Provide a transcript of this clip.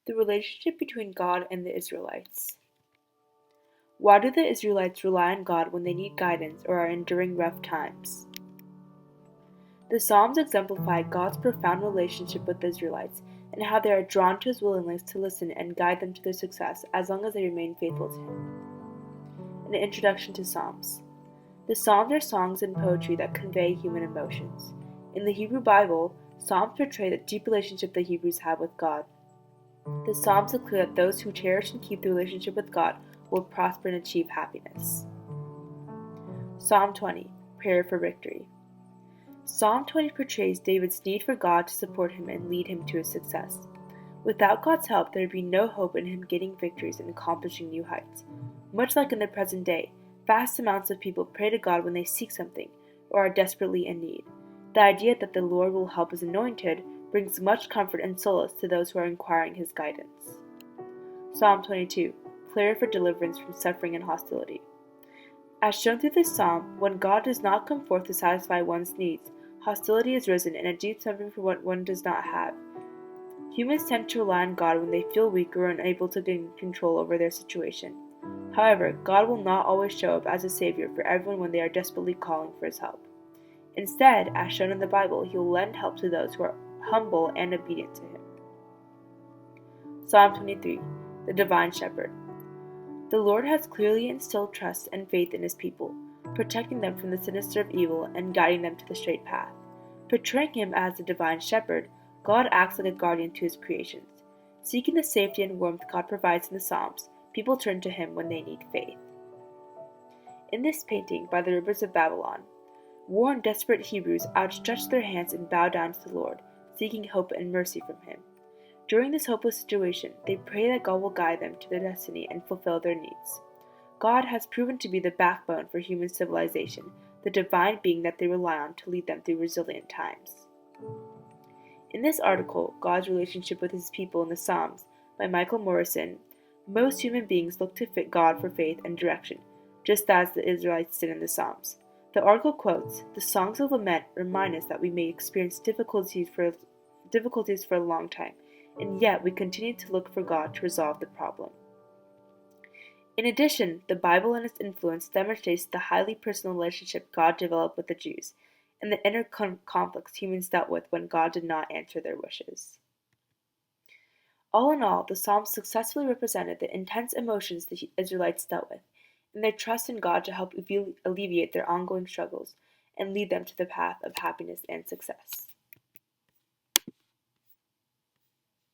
The relationship between God and the Israelites. Why do the Israelites rely on God when they need guidance or are enduring rough times? The Psalms exemplify God's profound relationship with the Israelites and how they are drawn to his willingness to listen and guide them to their success as long as they remain faithful to him. An introduction to Psalms. The Psalms are songs and poetry that convey human emotions. In the Hebrew Bible, Psalms portray the deep relationship the Hebrews have with God. The Psalms declare that those who cherish and keep the relationship with God will prosper and achieve happiness. Psalm 20, Prayer for Victory. Psalm 20 portrays David's need for God to support him and lead him to his success. Without God's help, there would be no hope in him getting victories and accomplishing new heights. Much like in the present day, vast amounts of people pray to God when they seek something or are desperately in need. The idea that the Lord will help his anointed brings much comfort and solace to those who are inquiring his guidance. Psalm 22, Prayer for deliverance from suffering and hostility. As shown through this psalm, when God does not come forth to satisfy one's needs, hostility is risen and a deep suffering for what one does not have. Humans tend to rely on God when they feel weak or unable to gain control over their situation. However, God will not always show up as a savior for everyone when they are desperately calling for his help. Instead, as shown in the Bible, he will lend help to those who are humble and obedient to him. Psalm 23, the Divine Shepherd. The Lord has clearly instilled trust and faith in his people, protecting them from the sinister of evil and guiding them to the straight path. Portraying him as the divine shepherd, God acts like a guardian to his creations. Seeking the safety and warmth God provides in the Psalms, people turn to him when they need faith. In this painting by the rivers of Babylon, worn, desperate Hebrews outstretch their hands and bow down to the Lord, seeking hope and mercy from him. During this hopeless situation, they pray that God will guide them to their destiny and fulfill their needs. God has proven to be the backbone for human civilization, the divine being that they rely on to lead them through resilient times. In this article, God's Relationship with His People in the Psalms, by Michael Morrison, most human beings look to God for faith and direction, just as the Israelites did in the Psalms. The article quotes, "The songs of lament remind us that we may experience difficulties for a long time, and yet we continue to look for God to resolve the problem." In addition, the Bible and its influence demonstrates the highly personal relationship God developed with the Jews, and the inner conflicts humans dealt with when God did not answer their wishes. All in all, the Psalms successfully represented the intense emotions the Israelites dealt with, and their trust in God to help alleviate their ongoing struggles and lead them to the path of happiness and success.